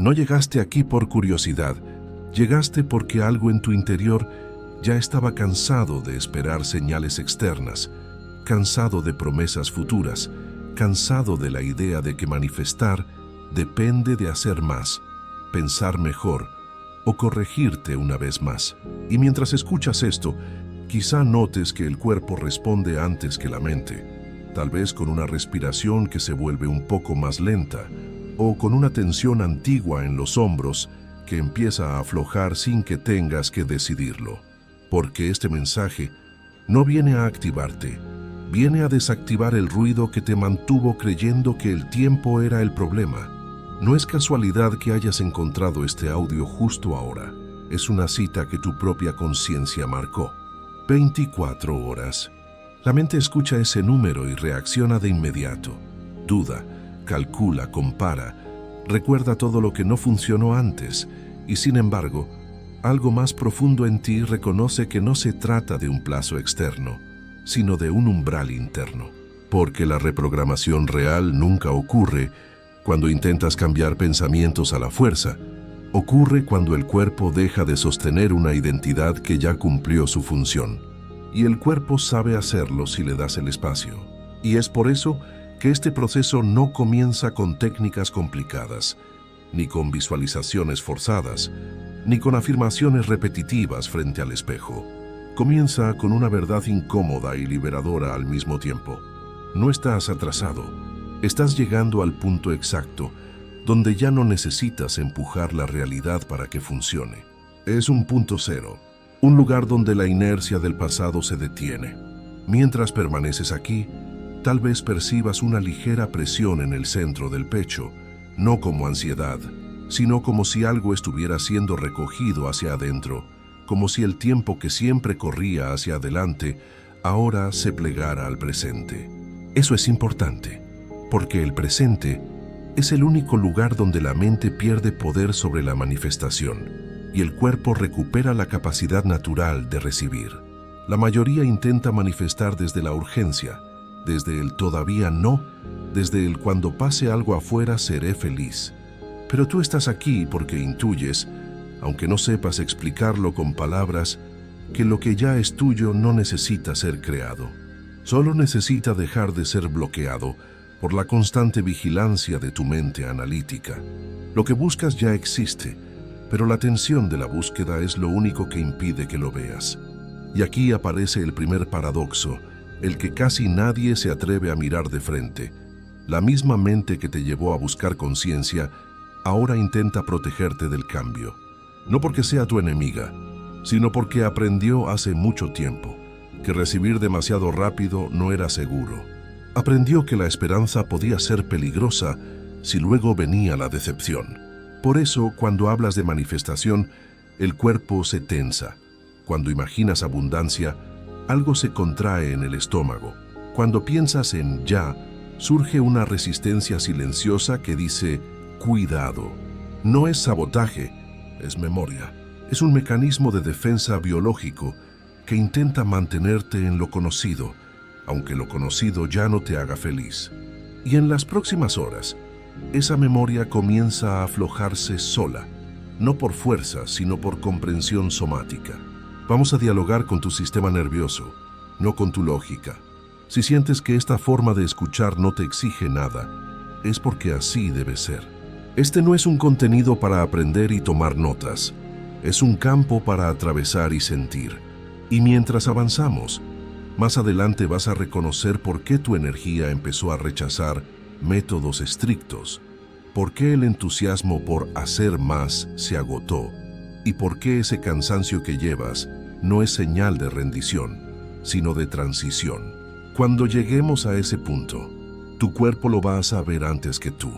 No llegaste aquí por curiosidad, llegaste porque algo en tu interior ya estaba cansado de esperar señales externas, cansado de promesas futuras, cansado de la idea de que manifestar depende de hacer más, pensar mejor o corregirte una vez más. Y mientras escuchas esto, quizá notes que el cuerpo responde antes que la mente, tal vez con una respiración que se vuelve un poco más lenta o con una tensión antigua en los hombros que empieza a aflojar sin que tengas que decidirlo. Porque este mensaje no viene a activarte, viene a desactivar el ruido que te mantuvo creyendo que el tiempo era el problema. No es casualidad que hayas encontrado este audio justo ahora. Es una cita que tu propia conciencia marcó. 24 horas. La mente escucha ese número y reacciona de inmediato. Duda, calcula, compara, recuerda todo lo que no funcionó antes y, sin embargo, algo más profundo en ti reconoce que no se trata de un plazo externo, sino de un umbral interno. Porque la reprogramación real nunca ocurre cuando intentas cambiar pensamientos a la fuerza. Ocurre cuando el cuerpo deja de sostener una identidad que ya cumplió su función. Y el cuerpo sabe hacerlo si le das el espacio. Y es por eso que este proceso no comienza con técnicas complicadas, ni con visualizaciones forzadas, ni con afirmaciones repetitivas frente al espejo. Comienza con una verdad incómoda y liberadora al mismo tiempo. No estás atrasado. Estás llegando al punto exacto, donde ya no necesitas empujar la realidad para que funcione. Es un punto cero, un lugar donde la inercia del pasado se detiene. Mientras permaneces aquí, tal vez percibas una ligera presión en el centro del pecho, no como ansiedad, sino como si algo estuviera siendo recogido hacia adentro, como si el tiempo que siempre corría hacia adelante ahora se plegara al presente. Eso es importante, porque el presente es el único lugar donde la mente pierde poder sobre la manifestación y el cuerpo recupera la capacidad natural de recibir. La mayoría intenta manifestar desde la urgencia, desde el todavía no, desde el cuando pase algo afuera seré feliz. Pero tú estás aquí porque intuyes, aunque no sepas explicarlo con palabras, que lo que ya es tuyo no necesita ser creado. Solo necesita dejar de ser bloqueado por la constante vigilancia de tu mente analítica. Lo que buscas ya existe, pero la tensión de la búsqueda es lo único que impide que lo veas. Y aquí aparece el primer paradoxo, el que casi nadie se atreve a mirar de frente. La misma mente que te llevó a buscar conciencia, ahora intenta protegerte del cambio. No porque sea tu enemiga, sino porque aprendió hace mucho tiempo que recibir demasiado rápido no era seguro. Aprendió que la esperanza podía ser peligrosa si luego venía la decepción. Por eso, cuando hablas de manifestación, el cuerpo se tensa. Cuando imaginas abundancia, algo se contrae en el estómago. Cuando piensas en ya, surge una resistencia silenciosa que dice, cuidado. No es sabotaje, es memoria. Es un mecanismo de defensa biológico que intenta mantenerte en lo conocido, aunque lo conocido ya no te haga feliz. Y en las próximas horas, esa memoria comienza a aflojarse sola, no por fuerza, sino por comprensión somática. Vamos a dialogar con tu sistema nervioso, no con tu lógica. Si sientes que esta forma de escuchar no te exige nada, es porque así debe ser. Este no es un contenido para aprender y tomar notas, es un campo para atravesar y sentir. Y mientras avanzamos, más adelante vas a reconocer por qué tu energía empezó a rechazar métodos estrictos, por qué el entusiasmo por hacer más se agotó y por qué ese cansancio que llevas no es señal de rendición, sino de transición. Cuando lleguemos a ese punto, tu cuerpo lo va a saber antes que tú.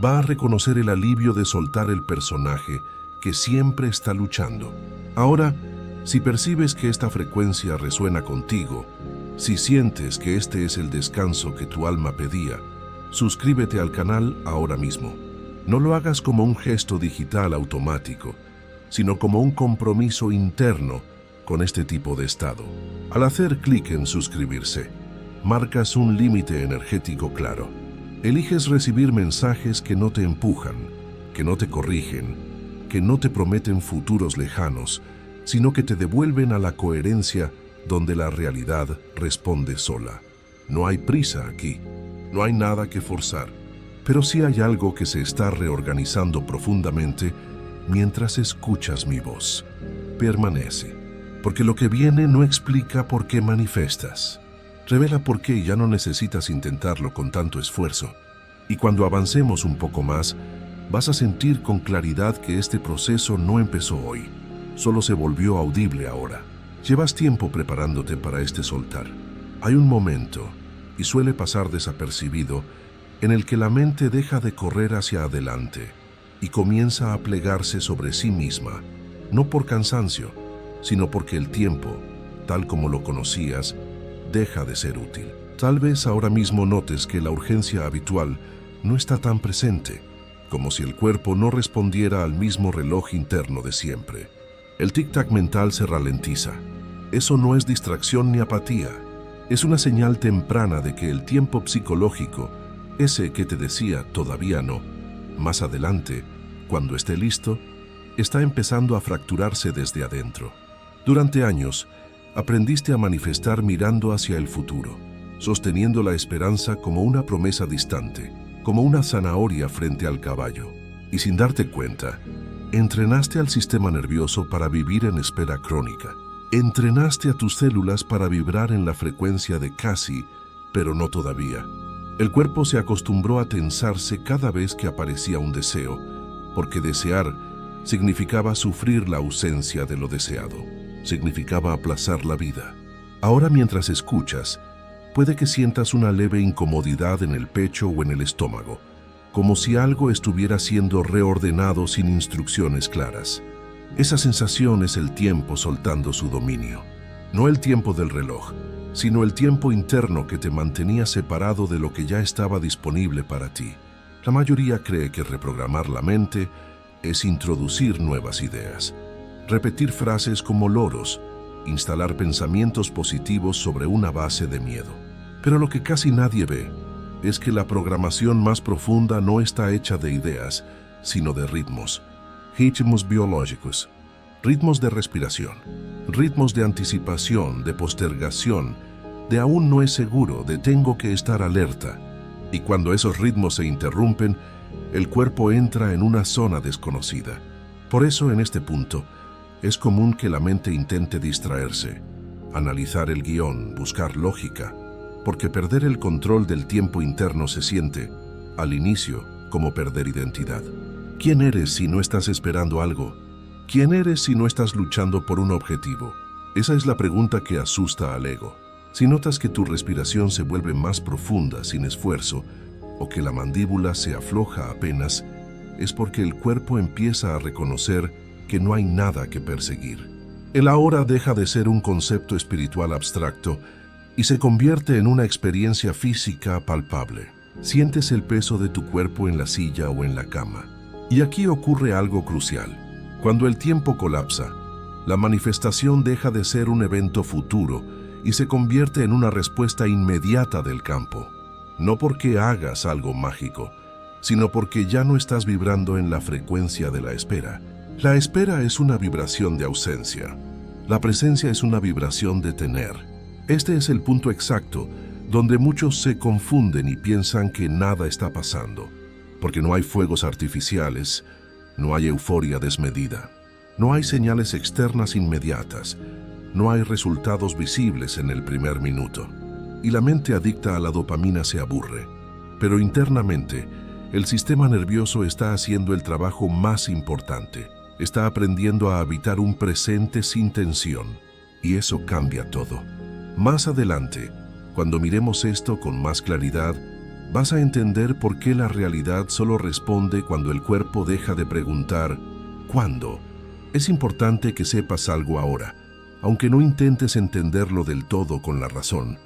Va a reconocer el alivio de soltar el personaje que siempre está luchando. Ahora, si percibes que esta frecuencia resuena contigo, si sientes que este es el descanso que tu alma pedía, suscríbete al canal ahora mismo. No lo hagas como un gesto digital automático, sino como un compromiso interno con este tipo de estado. Al hacer clic en suscribirse, marcas un límite energético claro. Eliges recibir mensajes que no te empujan, que no te corrigen, que no te prometen futuros lejanos, sino que te devuelven a la coherencia donde la realidad responde sola. No hay prisa aquí, no hay nada que forzar, pero sí hay algo que se está reorganizando profundamente mientras escuchas mi voz. Permanece, porque lo que viene no explica por qué manifestas. Revela por qué ya no necesitas intentarlo con tanto esfuerzo. Y cuando avancemos un poco más, vas a sentir con claridad que este proceso no empezó hoy, solo se volvió audible ahora. Llevas tiempo preparándote para este soltar. Hay un momento, y suele pasar desapercibido, en el que la mente deja de correr hacia adelante y comienza a plegarse sobre sí misma, no por cansancio, sino porque el tiempo, tal como lo conocías, deja de ser útil. Tal vez ahora mismo notes que la urgencia habitual no está tan presente, como si el cuerpo no respondiera al mismo reloj interno de siempre. El tic-tac mental se ralentiza. Eso no es distracción ni apatía. Es una señal temprana de que el tiempo psicológico, ese que te decía todavía no, más adelante, cuando esté listo, está empezando a fracturarse desde adentro. Durante años, aprendiste a manifestar mirando hacia el futuro, sosteniendo la esperanza como una promesa distante, como una zanahoria frente al caballo. Y sin darte cuenta, entrenaste al sistema nervioso para vivir en espera crónica. Entrenaste a tus células para vibrar en la frecuencia de casi, pero no todavía. El cuerpo se acostumbró a tensarse cada vez que aparecía un deseo, porque desear significaba sufrir la ausencia de lo deseado, significaba aplazar la vida. Ahora, mientras escuchas, puede que sientas una leve incomodidad en el pecho o en el estómago, como si algo estuviera siendo reordenado sin instrucciones claras. Esa sensación es el tiempo soltando su dominio, no el tiempo del reloj, sino el tiempo interno que te mantenía separado de lo que ya estaba disponible para ti. La mayoría cree que reprogramar la mente es introducir nuevas ideas, repetir frases como loros, instalar pensamientos positivos sobre una base de miedo. Pero lo que casi nadie ve es que la programación más profunda no está hecha de ideas, sino de ritmos. Ritmos biológicos, ritmos de respiración, ritmos de anticipación, de postergación, de aún no es seguro, de tengo que estar alerta. Y cuando esos ritmos se interrumpen, el cuerpo entra en una zona desconocida. Por eso, en este punto, es común que la mente intente distraerse, analizar el guión, buscar lógica, porque perder el control del tiempo interno se siente, al inicio, como perder identidad. ¿Quién eres si no estás esperando algo? ¿Quién eres si no estás luchando por un objetivo? Esa es la pregunta que asusta al ego. Si notas que tu respiración se vuelve más profunda sin esfuerzo, o que la mandíbula se afloja apenas, es porque el cuerpo empieza a reconocer que no hay nada que perseguir. El ahora deja de ser un concepto espiritual abstracto y se convierte en una experiencia física palpable. Sientes el peso de tu cuerpo en la silla o en la cama. Y aquí ocurre algo crucial. Cuando el tiempo colapsa, la manifestación deja de ser un evento futuro y se convierte en una respuesta inmediata del campo. No porque hagas algo mágico, sino porque ya no estás vibrando en la frecuencia de la espera. La espera es una vibración de ausencia. La presencia es una vibración de tener. Este es el punto exacto donde muchos se confunden y piensan que nada está pasando, porque no hay fuegos artificiales, no hay euforia desmedida, no hay señales externas inmediatas, no hay resultados visibles en el primer minuto. Y la mente adicta a la dopamina se aburre. Pero internamente, el sistema nervioso está haciendo el trabajo más importante. Está aprendiendo a habitar un presente sin tensión. Y eso cambia todo. Más adelante, cuando miremos esto con más claridad, vas a entender por qué la realidad solo responde cuando el cuerpo deja de preguntar ¿cuándo? Es importante que sepas algo ahora. Aunque no intentes entenderlo del todo con la razón,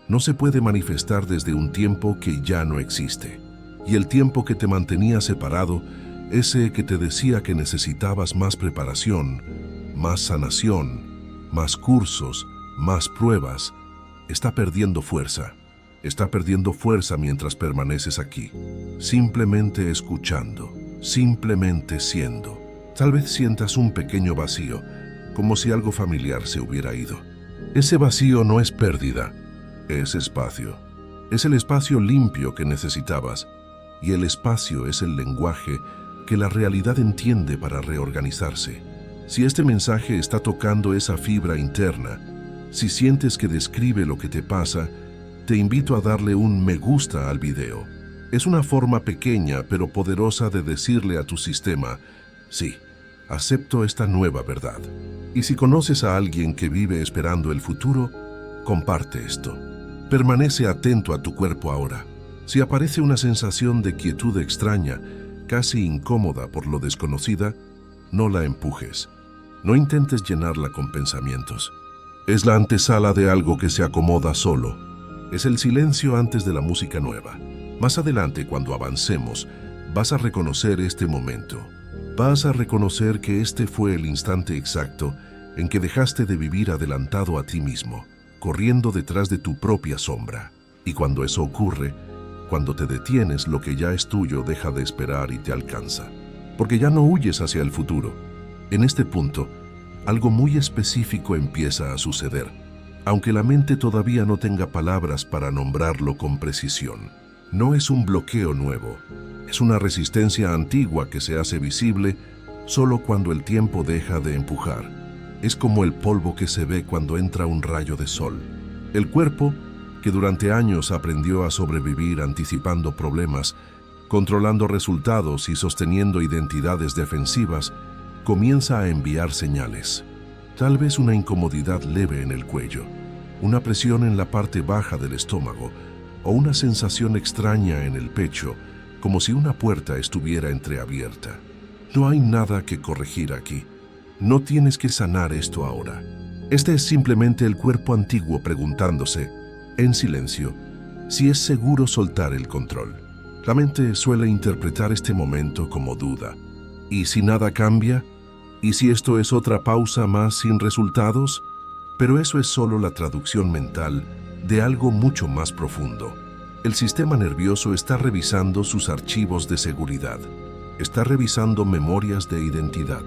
no se puede manifestar desde un tiempo que ya no existe. Y el tiempo que te mantenía separado, ese que te decía que necesitabas más preparación, más sanación, más cursos, más pruebas, está perdiendo fuerza. Está perdiendo fuerza mientras permaneces aquí, simplemente escuchando, simplemente siendo. Tal vez sientas un pequeño vacío, como si algo familiar se hubiera ido. Ese vacío no es pérdida, es espacio. Es el espacio limpio que necesitabas, y el espacio es el lenguaje que la realidad entiende para reorganizarse. Si este mensaje está tocando esa fibra interna, si sientes que describe lo que te pasa, te invito a darle un me gusta al video. Es una forma pequeña pero poderosa de decirle a tu sistema, sí, acepto esta nueva verdad. Y si conoces a alguien que vive esperando el futuro, comparte esto. Permanece atento a tu cuerpo ahora. Si aparece una sensación de quietud extraña, casi incómoda por lo desconocida, no la empujes. No intentes llenarla con pensamientos. Es la antesala de algo que se acomoda solo. Es el silencio antes de la música nueva. Más adelante, cuando avancemos, vas a reconocer este momento. Vas a reconocer que este fue el instante exacto en que dejaste de vivir adelantado a ti mismo, corriendo detrás de tu propia sombra. Y cuando eso ocurre, cuando te detienes, lo que ya es tuyo deja de esperar y te alcanza. Porque ya no huyes hacia el futuro. En este punto, algo muy específico empieza a suceder, aunque la mente todavía no tenga palabras para nombrarlo con precisión. No es un bloqueo nuevo, es una resistencia antigua que se hace visible solo cuando el tiempo deja de empujar. Es como el polvo que se ve cuando entra un rayo de sol. El cuerpo, que durante años aprendió a sobrevivir anticipando problemas, controlando resultados y sosteniendo identidades defensivas, comienza a enviar señales. Tal vez una incomodidad leve en el cuello, una presión en la parte baja del estómago o una sensación extraña en el pecho, como si una puerta estuviera entreabierta. No hay nada que corregir aquí. No tienes que sanar esto ahora. Este es simplemente el cuerpo antiguo preguntándose, en silencio, si es seguro soltar el control. La mente suele interpretar este momento como duda. ¿Y si nada cambia? ¿Y si esto es otra pausa más sin resultados? Pero eso es solo la traducción mental de algo mucho más profundo. El sistema nervioso está revisando sus archivos de seguridad. Está revisando memorias de identidad.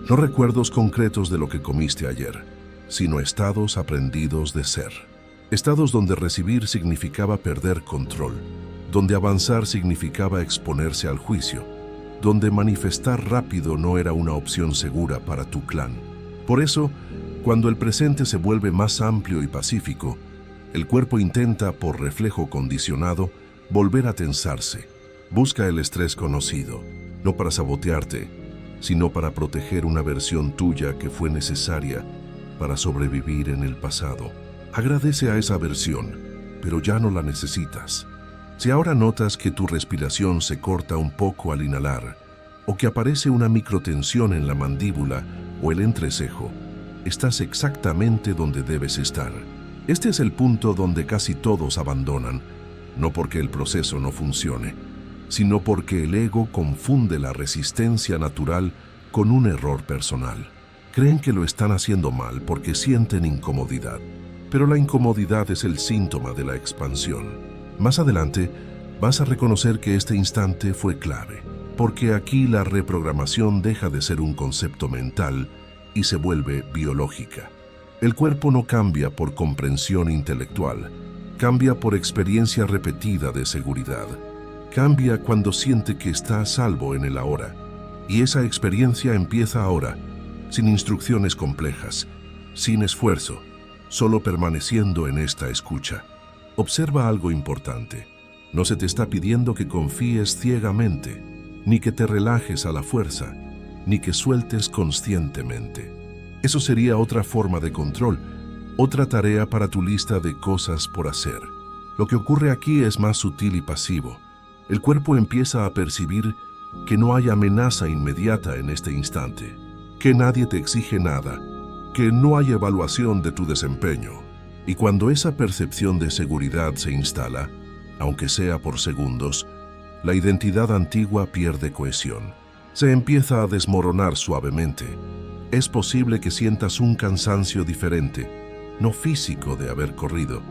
No recuerdos concretos de lo que comiste ayer, sino estados aprendidos de ser. Estados donde recibir significaba perder control, donde avanzar significaba exponerse al juicio, donde manifestar rápido no era una opción segura para tu clan. Por eso, cuando el presente se vuelve más amplio y pacífico, el cuerpo intenta, por reflejo condicionado, volver a tensarse. Busca el estrés conocido, no para sabotearte, sino para proteger una versión tuya que fue necesaria para sobrevivir en el pasado. Agradece a esa versión, pero ya no la necesitas. Si ahora notas que tu respiración se corta un poco al inhalar, o que aparece una microtensión en la mandíbula o el entrecejo, estás exactamente donde debes estar. Este es el punto donde casi todos abandonan, no porque el proceso no funcione, sino porque el ego confunde la resistencia natural con un error personal. Creen que lo están haciendo mal porque sienten incomodidad, pero la incomodidad es el síntoma de la expansión. Más adelante, vas a reconocer que este instante fue clave, porque aquí la reprogramación deja de ser un concepto mental y se vuelve biológica. El cuerpo no cambia por comprensión intelectual, cambia por experiencia repetida de seguridad. Cambia cuando siente que está a salvo en el ahora, y esa experiencia empieza ahora, sin instrucciones complejas, sin esfuerzo, solo permaneciendo en esta escucha. Observa algo importante. No se te está pidiendo que confíes ciegamente, ni que te relajes a la fuerza, ni que sueltes conscientemente. Eso sería otra forma de control, otra tarea para tu lista de cosas por hacer. Lo que ocurre aquí es más sutil y pasivo. El cuerpo empieza a percibir que no hay amenaza inmediata en este instante, que nadie te exige nada, que no hay evaluación de tu desempeño. Y cuando esa percepción de seguridad se instala, aunque sea por segundos, la identidad antigua pierde cohesión. Se empieza a desmoronar suavemente. Es posible que sientas un cansancio diferente, no físico de haber corrido,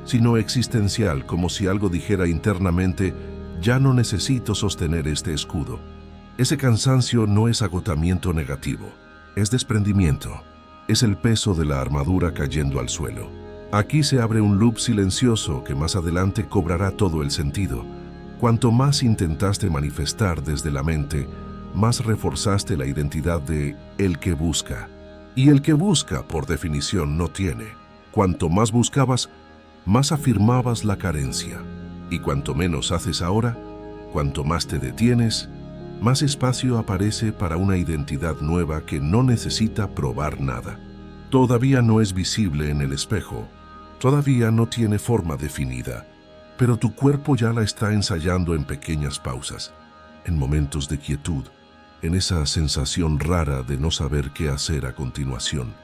sino existencial, como si algo dijera internamente, ya no necesito sostener este escudo. Ese cansancio no es agotamiento negativo, es desprendimiento. Es el peso de la armadura cayendo al suelo. Aquí se abre un loop silencioso que más adelante cobrará todo el sentido. Cuanto más intentaste manifestar desde la mente, más reforzaste la identidad de el que busca. Y el que busca, por definición, no tiene. Cuanto más buscabas, más afirmabas la carencia. Y cuanto menos haces ahora, cuanto más te detienes, más espacio aparece para una identidad nueva que no necesita probar nada. Todavía no es visible en el espejo, todavía no tiene forma definida, pero tu cuerpo ya la está ensayando en pequeñas pausas, en momentos de quietud, en esa sensación rara de no saber qué hacer a continuación.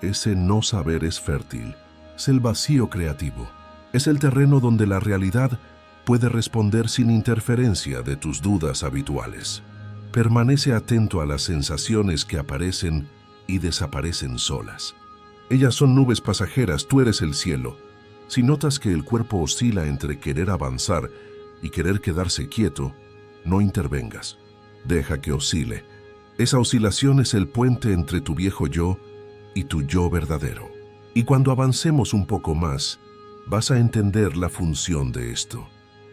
Ese no saber es fértil, es el vacío creativo, es el terreno donde la realidad puede responder sin interferencia de tus dudas habituales. Permanece atento a las sensaciones que aparecen y desaparecen solas. Ellas son nubes pasajeras, tú eres el cielo. Si notas que el cuerpo oscila entre querer avanzar y querer quedarse quieto, no intervengas. Deja que oscile. Esa oscilación es el puente entre tu viejo yo y tu yo verdadero. Y cuando avancemos un poco más, vas a entender la función de esto.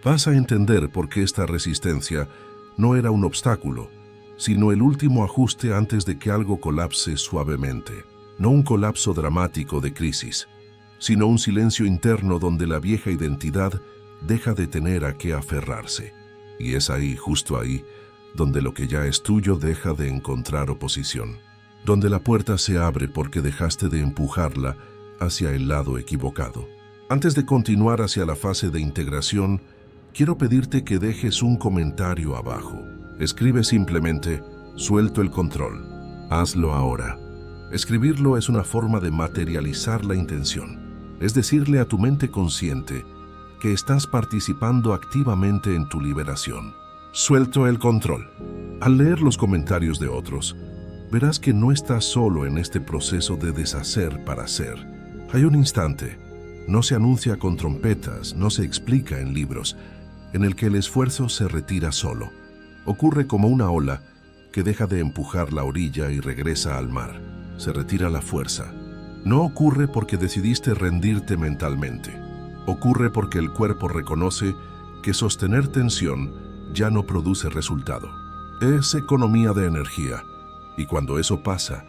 Vas a entender por qué esta resistencia no era un obstáculo, sino el último ajuste antes de que algo colapse suavemente. No un colapso dramático de crisis, sino un silencio interno donde la vieja identidad deja de tener a qué aferrarse. Y es ahí, justo ahí, donde lo que ya es tuyo deja de encontrar oposición. Donde la puerta se abre porque dejaste de empujarla hacia el lado equivocado. Antes de continuar hacia la fase de integración, quiero pedirte que dejes un comentario abajo. Escribe simplemente, suelto el control. Hazlo ahora. Escribirlo es una forma de materializar la intención. Es decirle a tu mente consciente que estás participando activamente en tu liberación. Suelto el control. Al leer los comentarios de otros, verás que no estás solo en este proceso de deshacer para hacer. Hay un instante, no se anuncia con trompetas, no se explica en libros, en el que el esfuerzo se retira solo. Ocurre como una ola que deja de empujar la orilla y regresa al mar. Se retira la fuerza. No ocurre porque decidiste rendirte mentalmente. Ocurre porque el cuerpo reconoce que sostener tensión ya no produce resultado. Es economía de energía. Y cuando eso pasa,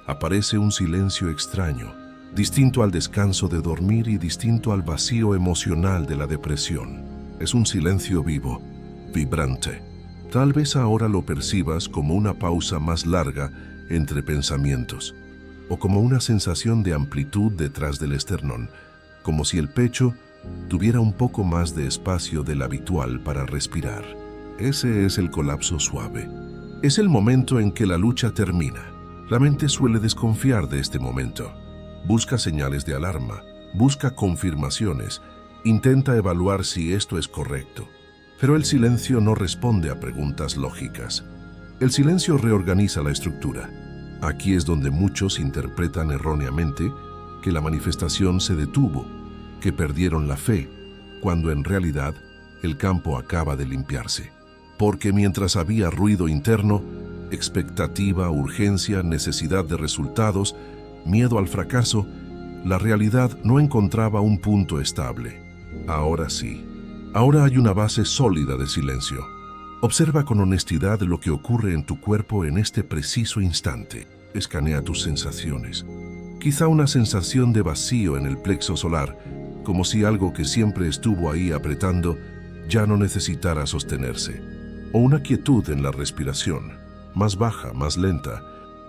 aparece un silencio extraño, distinto al descanso de dormir y distinto al vacío emocional de la depresión. Es un silencio vivo, vibrante. Tal vez ahora lo percibas como una pausa más larga entre pensamientos, o como una sensación de amplitud detrás del esternón, como si el pecho tuviera un poco más de espacio del habitual para respirar. Ese es el colapso suave. Es el momento en que la lucha termina. La mente suele desconfiar de este momento. Busca señales de alarma, busca confirmaciones, intenta evaluar si esto es correcto. Pero el silencio no responde a preguntas lógicas. El silencio reorganiza la estructura. Aquí es donde muchos interpretan erróneamente que la manifestación se detuvo, que perdieron la fe, cuando en realidad el campo acaba de limpiarse. Porque mientras había ruido interno, expectativa, urgencia, necesidad de resultados, miedo al fracaso, la realidad no encontraba un punto estable. Ahora sí. Ahora hay una base sólida de silencio. Observa con honestidad lo que ocurre en tu cuerpo en este preciso instante. Escanea tus sensaciones. Quizá una sensación de vacío en el plexo solar, como si algo que siempre estuvo ahí apretando ya no necesitara sostenerse. O una quietud en la respiración, más baja, más lenta,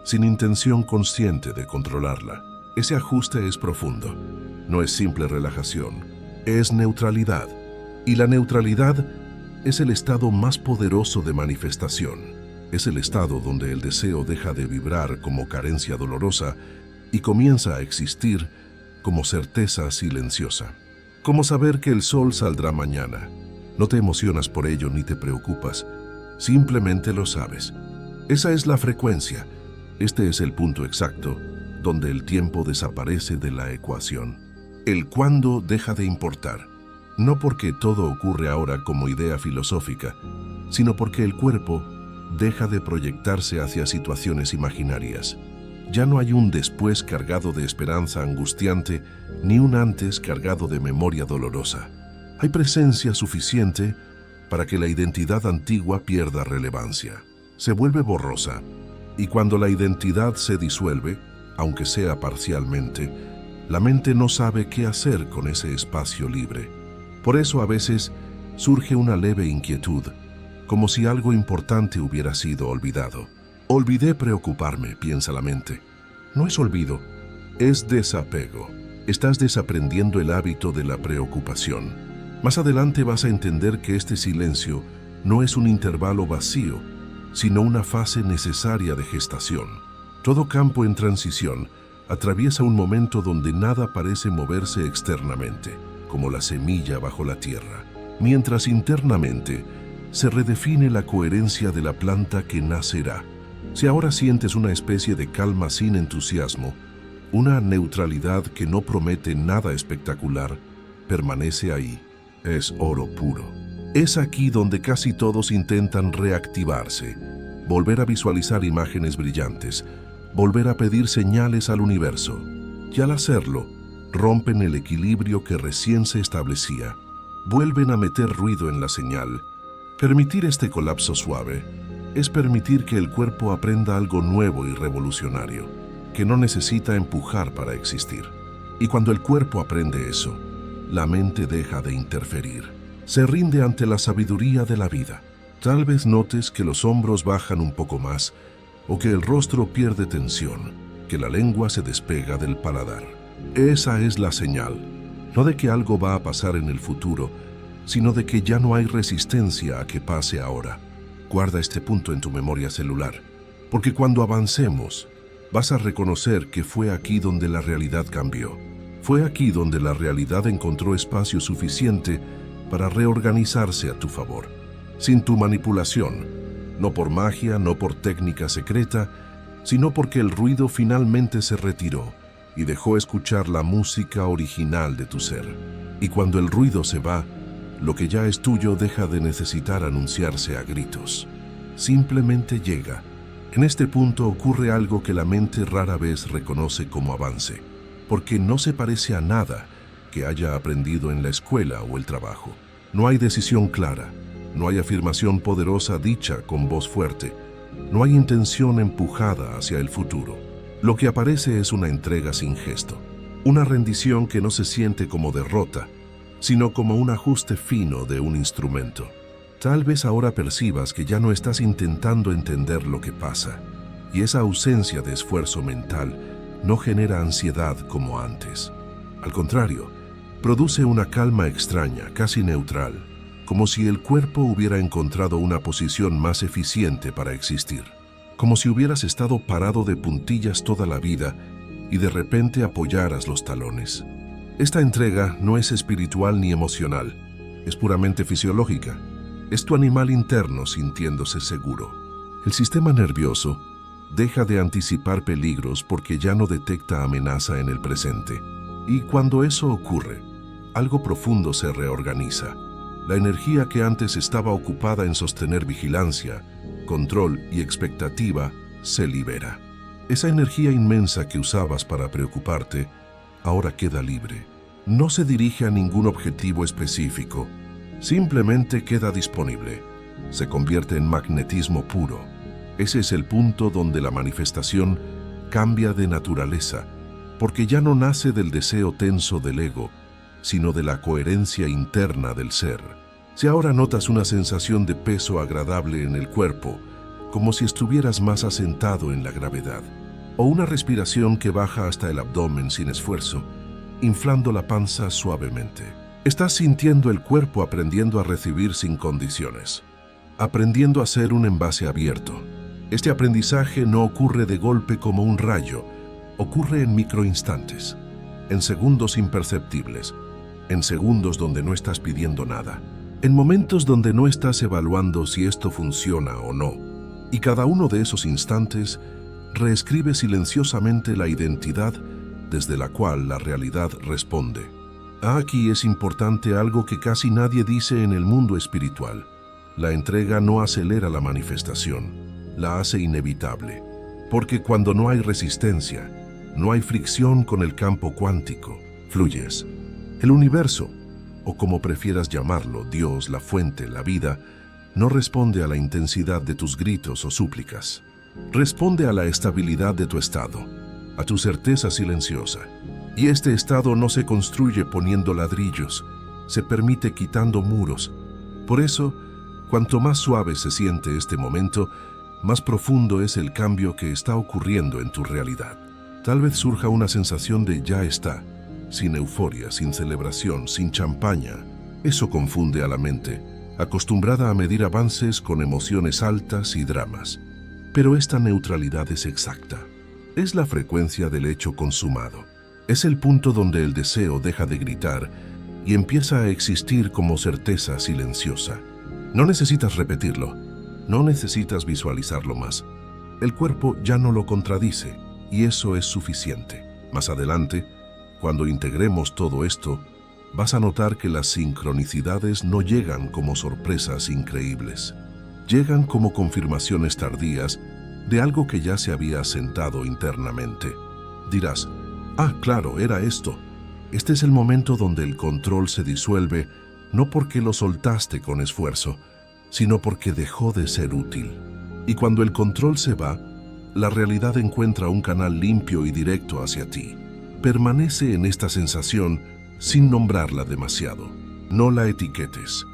sin intención consciente de controlarla. Ese ajuste es profundo. No es simple relajación, es neutralidad. Y la neutralidad es el estado más poderoso de manifestación. Es el estado donde el deseo deja de vibrar como carencia dolorosa y comienza a existir como certeza silenciosa. Como saber que el sol saldrá mañana. No te emocionas por ello ni te preocupas. Simplemente lo sabes. Esa es la frecuencia. Este es el punto exacto donde el tiempo desaparece de la ecuación. El cuándo deja de importar. No porque todo ocurre ahora como idea filosófica, sino porque el cuerpo deja de proyectarse hacia situaciones imaginarias. Ya no hay un después cargado de esperanza angustiante, ni un antes cargado de memoria dolorosa. Hay presencia suficiente para que la identidad antigua pierda relevancia. Se vuelve borrosa, y cuando la identidad se disuelve, aunque sea parcialmente, la mente no sabe qué hacer con ese espacio libre. Por eso a veces surge una leve inquietud, como si algo importante hubiera sido olvidado. Olvidé preocuparme, piensa la mente. No es olvido, es desapego. Estás desaprendiendo el hábito de la preocupación. Más adelante vas a entender que este silencio no es un intervalo vacío, sino una fase necesaria de gestación. Todo campo en transición atraviesa un momento donde nada parece moverse externamente, como la semilla bajo la tierra, mientras internamente se redefine la coherencia de la planta que nacerá. Si ahora sientes una especie de calma sin entusiasmo, una neutralidad que no promete nada espectacular, permanece ahí. Es oro puro. Es aquí donde casi todos intentan reactivarse, volver a visualizar imágenes brillantes, volver a pedir señales al universo. Y al hacerlo, rompen el equilibrio que recién se establecía. Vuelven a meter ruido en la señal. Permitir este colapso suave es permitir que el cuerpo aprenda algo nuevo y revolucionario, que no necesita empujar para existir. Y cuando el cuerpo aprende eso, la mente deja de interferir. Se rinde ante la sabiduría de la vida. Tal vez notes que los hombros bajan un poco más, o que el rostro pierde tensión, que la lengua se despega del paladar. Esa es la señal, no de que algo va a pasar en el futuro, sino de que ya no hay resistencia a que pase ahora. Guarda este punto en tu memoria celular, porque cuando avancemos, vas a reconocer que fue aquí donde la realidad cambió. Fue aquí donde la realidad encontró espacio suficiente para reorganizarse a tu favor, sin tu manipulación, no por magia, no por técnica secreta, sino porque el ruido finalmente se retiró y dejó escuchar la música original de tu ser. Y cuando el ruido se va, lo que ya es tuyo deja de necesitar anunciarse a gritos. Simplemente llega. En este punto ocurre algo que la mente rara vez reconoce como avance, porque no se parece a nada que haya aprendido en la escuela o el trabajo. No hay decisión clara, no hay afirmación poderosa dicha con voz fuerte, no hay intención empujada hacia el futuro. Lo que aparece es una entrega sin gesto, una rendición que no se siente como derrota, sino como un ajuste fino de un instrumento. Tal vez ahora percibas que ya no estás intentando entender lo que pasa, y esa ausencia de esfuerzo mental no genera ansiedad como antes. Al contrario, produce una calma extraña, casi neutral, como si el cuerpo hubiera encontrado una posición más eficiente para existir, como si hubieras estado parado de puntillas toda la vida y de repente apoyaras los talones. Esta entrega no es espiritual ni emocional, es puramente fisiológica. Es tu animal interno sintiéndose seguro. El sistema nervioso deja de anticipar peligros porque ya no detecta amenaza en el presente. Y cuando eso ocurre, algo profundo se reorganiza. La energía que antes estaba ocupada en sostener vigilancia, control y expectativa se libera. Esa energía inmensa que usabas para preocuparte ahora queda libre. No se dirige a ningún objetivo específico, simplemente queda disponible. Se convierte en magnetismo puro. Ese es el punto donde la manifestación cambia de naturaleza, porque ya no nace del deseo tenso del ego, sino de la coherencia interna del ser. Si ahora notas una sensación de peso agradable en el cuerpo, como si estuvieras más asentado en la gravedad, o una respiración que baja hasta el abdomen sin esfuerzo, inflando la panza suavemente. Estás sintiendo el cuerpo aprendiendo a recibir sin condiciones, aprendiendo a ser un envase abierto. Este aprendizaje no ocurre de golpe como un rayo, ocurre en microinstantes, en segundos imperceptibles, en segundos donde no estás pidiendo nada, en momentos donde no estás evaluando si esto funciona o no. Y cada uno de esos instantes reescribe silenciosamente la identidad desde la cual la realidad responde. Aquí es importante algo que casi nadie dice en el mundo espiritual. La entrega no acelera la manifestación, la hace inevitable, porque cuando no hay resistencia, no hay fricción con el campo cuántico, fluyes. El universo, o como prefieras llamarlo, Dios, la fuente, la vida, no responde a la intensidad de tus gritos o súplicas. Responde a la estabilidad de tu estado, a tu certeza silenciosa. Y este estado no se construye poniendo ladrillos, se permite quitando muros. Por eso, cuanto más suave se siente este momento, más profundo es el cambio que está ocurriendo en tu realidad. Tal vez surja una sensación de ya está, sin euforia, sin celebración, sin champaña. Eso confunde a la mente, acostumbrada a medir avances con emociones altas y dramas. Pero esta neutralidad es exacta. Es la frecuencia del hecho consumado. Es el punto donde el deseo deja de gritar y empieza a existir como certeza silenciosa. No necesitas repetirlo, no necesitas visualizarlo más. El cuerpo ya no lo contradice y eso es suficiente. Más adelante, cuando integremos todo esto, vas a notar que las sincronicidades no llegan como sorpresas increíbles. Llegan como confirmaciones tardías de algo que ya se había asentado internamente. Dirás, ah, claro, era esto. Este es el momento donde el control se disuelve, no porque lo soltaste con esfuerzo, sino porque dejó de ser útil. Y cuando el control se va, la realidad encuentra un canal limpio y directo hacia ti. Permanece en esta sensación sin nombrarla demasiado. No la etiquetes.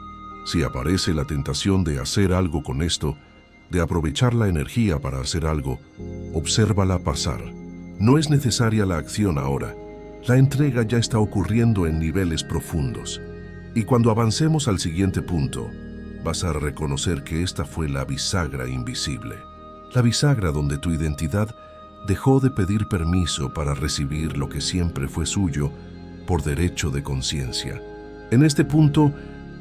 Si aparece la tentación de hacer algo con esto, de aprovechar la energía para hacer algo, obsérvala pasar. No es necesaria la acción ahora. La entrega ya está ocurriendo en niveles profundos. Y cuando avancemos al siguiente punto, vas a reconocer que esta fue la bisagra invisible. La bisagra donde tu identidad dejó de pedir permiso para recibir lo que siempre fue suyo por derecho de conciencia. En este punto,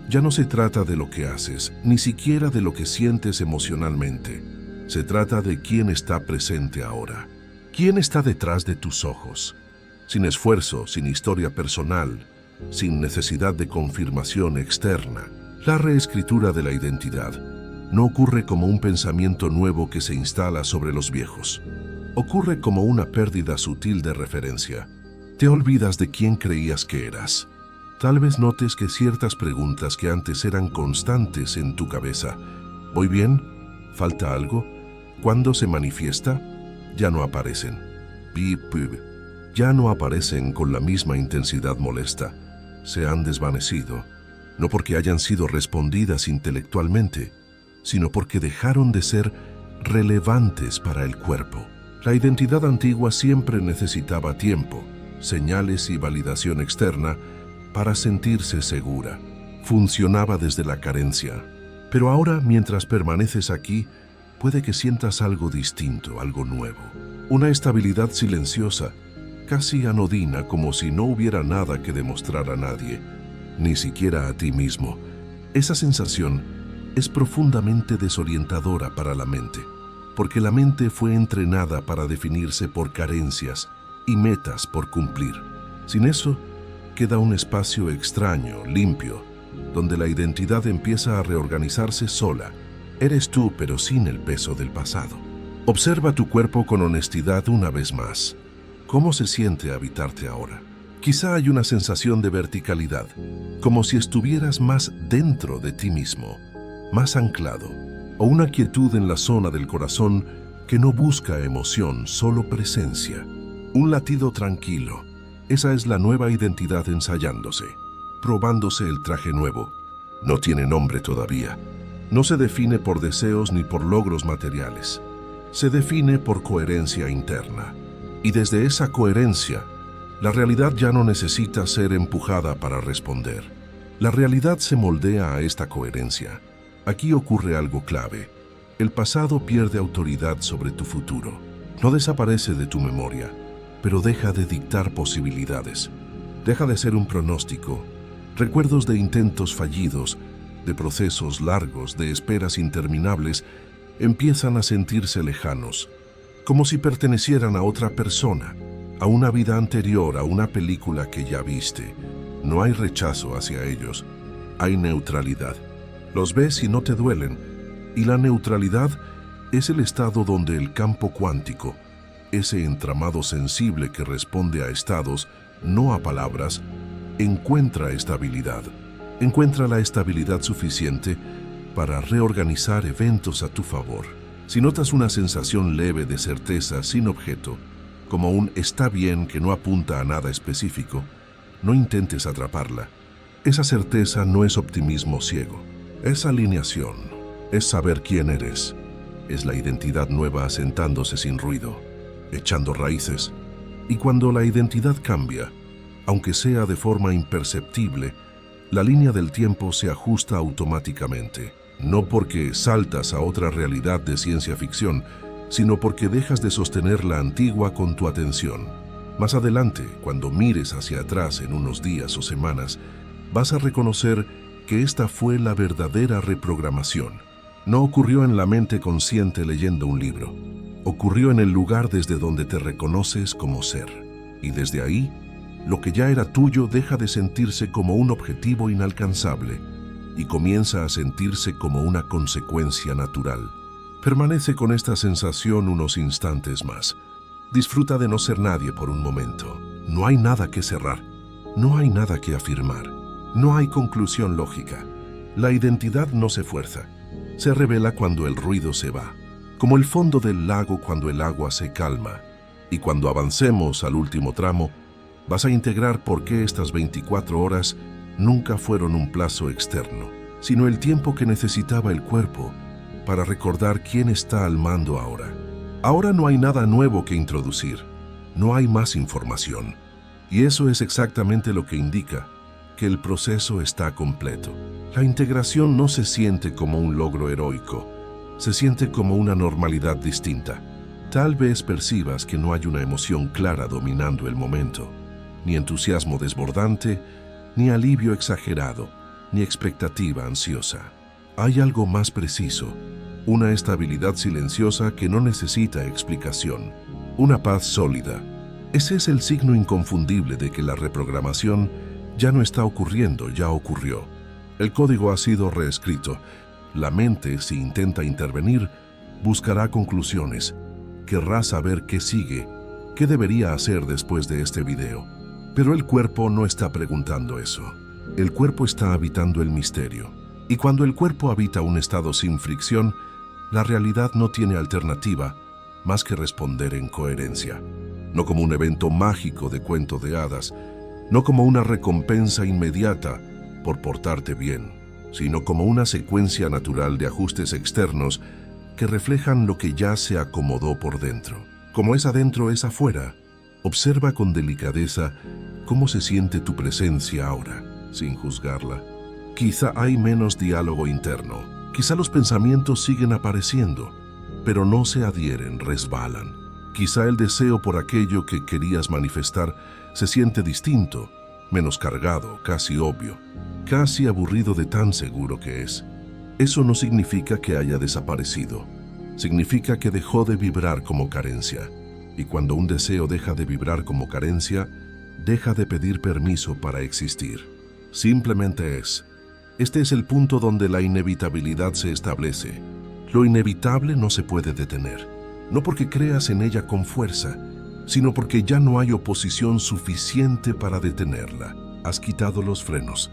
ya no se trata de lo que haces, ni siquiera de lo que sientes emocionalmente. Se trata de quién está presente ahora. ¿Quién está detrás de tus ojos? Sin esfuerzo, sin historia personal, sin necesidad de confirmación externa. La reescritura de la identidad no ocurre como un pensamiento nuevo que se instala sobre los viejos. Ocurre como una pérdida sutil de referencia. Te olvidas de quién creías que eras. Tal vez notes que ciertas preguntas que antes eran constantes en tu cabeza, ¿voy bien? ¿Falta algo? ¿Cuándo se manifiesta? Ya no aparecen. Ya no aparecen con la misma intensidad molesta. Se han desvanecido, no porque hayan sido respondidas intelectualmente, sino porque dejaron de ser relevantes para el cuerpo. La identidad antigua siempre necesitaba tiempo, señales y validación externa para sentirse segura. Funcionaba desde la carencia. Pero ahora, mientras permaneces aquí, puede que sientas algo distinto, algo nuevo. Una estabilidad silenciosa, casi anodina, como si no hubiera nada que demostrar a nadie, ni siquiera a ti mismo. Esa sensación es profundamente desorientadora para la mente, porque la mente fue entrenada para definirse por carencias y metas por cumplir. Sin eso, queda un espacio extraño, limpio, donde la identidad empieza a reorganizarse sola. Eres tú, pero sin el peso del pasado. Observa tu cuerpo con honestidad una vez más. ¿Cómo se siente habitarte ahora? Quizá hay una sensación de verticalidad, como si estuvieras más dentro de ti mismo, más anclado, o una quietud en la zona del corazón que no busca emoción, solo presencia. Un latido tranquilo. Esa es la nueva identidad ensayándose, probándose el traje nuevo. No tiene nombre todavía. No se define por deseos ni por logros materiales. Se define por coherencia interna. Y desde esa coherencia, la realidad ya no necesita ser empujada para responder. La realidad se moldea a esta coherencia. Aquí ocurre algo clave. El pasado pierde autoridad sobre tu futuro. No desaparece de tu memoria, pero deja de dictar posibilidades. Deja de ser un pronóstico. Recuerdos de intentos fallidos, de procesos largos, de esperas interminables, empiezan a sentirse lejanos, como si pertenecieran a otra persona, a una vida anterior, a una película que ya viste. No hay rechazo hacia ellos, hay neutralidad. Los ves y no te duelen. Y la neutralidad es el estado donde el campo cuántico, ese entramado sensible que responde a estados, no a palabras, encuentra estabilidad. Encuentra la estabilidad suficiente para reorganizar eventos a tu favor. Si notas una sensación leve de certeza sin objeto, como un está bien que no apunta a nada específico, no intentes atraparla. Esa certeza no es optimismo ciego, es alineación, es saber quién eres, es la identidad nueva asentándose sin ruido, echando raíces. Y cuando la identidad cambia, aunque sea de forma imperceptible, la línea del tiempo se ajusta automáticamente, no porque saltas a otra realidad de ciencia ficción, sino porque dejas de sostener la antigua con tu atención. Más adelante, cuando mires hacia atrás en unos días o semanas, vas a reconocer que esta fue la verdadera reprogramación. No ocurrió en la mente consciente leyendo un libro. Ocurrió en el lugar desde donde te reconoces como ser. Y desde ahí, lo que ya era tuyo deja de sentirse como un objetivo inalcanzable y comienza a sentirse como una consecuencia natural. Permanece con esta sensación unos instantes más. Disfruta de no ser nadie por un momento. No hay nada que cerrar. No hay nada que afirmar. No hay conclusión lógica. La identidad no se fuerza. Se revela cuando el ruido se va, como el fondo del lago cuando el agua se calma. Y cuando avancemos al último tramo, vas a integrar por qué estas 24 horas nunca fueron un plazo externo, sino el tiempo que necesitaba el cuerpo para recordar quién está al mando ahora. Ahora no hay nada nuevo que introducir, no hay más información. Y eso es exactamente lo que indica que el proceso está completo. La integración no se siente como un logro heroico, se siente como una normalidad distinta. Tal vez percibas que no hay una emoción clara dominando el momento, ni entusiasmo desbordante, ni alivio exagerado, ni expectativa ansiosa. Hay algo más preciso, una estabilidad silenciosa que no necesita explicación, una paz sólida. Ese es el signo inconfundible de que la reprogramación ya no está ocurriendo, ya ocurrió. El código ha sido reescrito. La mente, si intenta intervenir, buscará conclusiones. Querrá saber qué sigue, qué debería hacer después de este video. Pero el cuerpo no está preguntando eso. El cuerpo está habitando el misterio. Y cuando el cuerpo habita un estado sin fricción, la realidad no tiene alternativa más que responder en coherencia. No como un evento mágico de cuento de hadas, no como una recompensa inmediata por portarte bien, sino como una secuencia natural de ajustes externos que reflejan lo que ya se acomodó por dentro. Como es adentro, es afuera. Observa con delicadeza cómo se siente tu presencia ahora, sin juzgarla. Quizá hay menos diálogo interno, quizá los pensamientos siguen apareciendo, pero no se adhieren, resbalan. Quizá el deseo por aquello que querías manifestar se siente distinto, menos cargado, casi obvio, casi aburrido de tan seguro que es. Eso no significa que haya desaparecido. Significa que dejó de vibrar como carencia. Y cuando un deseo deja de vibrar como carencia, deja de pedir permiso para existir. Simplemente es. Este es el punto donde la inevitabilidad se establece. Lo inevitable no se puede detener. No porque creas en ella con fuerza, sino porque ya no hay oposición suficiente para detenerla. Has quitado los frenos.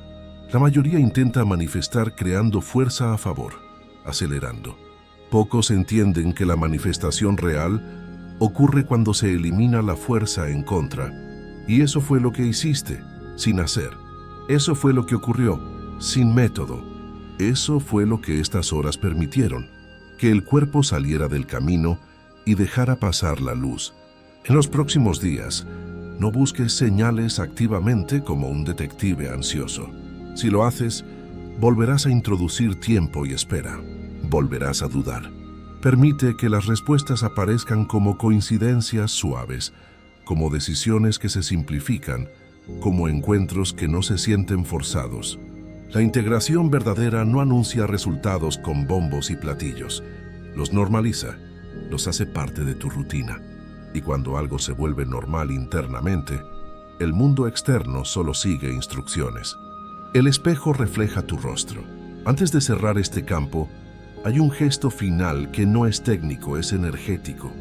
La mayoría intenta manifestar creando fuerza a favor, acelerando. Pocos entienden que la manifestación real ocurre cuando se elimina la fuerza en contra. Y eso fue lo que hiciste, sin hacer. Eso fue lo que ocurrió, sin método. Eso fue lo que estas horas permitieron, que el cuerpo saliera del camino y dejara pasar la luz. En los próximos días, no busques señales activamente como un detective ansioso. Si lo haces, volverás a introducir tiempo y espera. Volverás a dudar. Permite que las respuestas aparezcan como coincidencias suaves, como decisiones que se simplifican, como encuentros que no se sienten forzados. La integración verdadera no anuncia resultados con bombos y platillos. Los normaliza, los hace parte de tu rutina. Y cuando algo se vuelve normal internamente, el mundo externo solo sigue instrucciones. El espejo refleja tu rostro. Antes de cerrar este campo, hay un gesto final que no es técnico, es energético.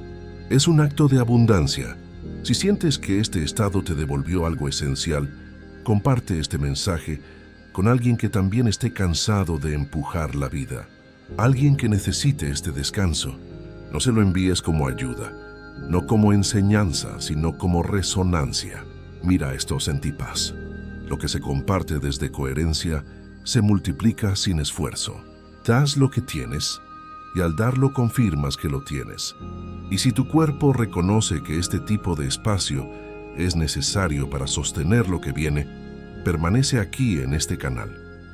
Es un acto de abundancia. Si sientes que este estado te devolvió algo esencial, comparte este mensaje con alguien que también esté cansado de empujar la vida. Alguien que necesite este descanso. No se lo envíes como ayuda, no como enseñanza, sino como resonancia. Mira esto, sentí paz. Lo que se comparte desde coherencia se multiplica sin esfuerzo. Das lo que tienes y al darlo confirmas que lo tienes. Y si tu cuerpo reconoce que este tipo de espacio es necesario para sostener lo que viene, permanece aquí en este canal.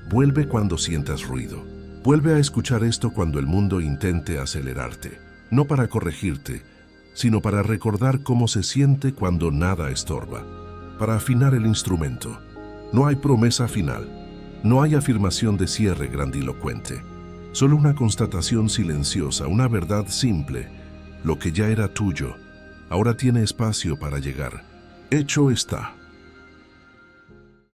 Vuelve cuando sientas ruido. Vuelve a escuchar esto cuando el mundo intente acelerarte. No para corregirte, sino para recordar cómo se siente cuando nada estorba. Para afinar el instrumento. No hay promesa final. No hay afirmación de cierre grandilocuente. Solo una constatación silenciosa, una verdad simple. Lo que ya era tuyo, ahora tiene espacio para llegar. Hecho está.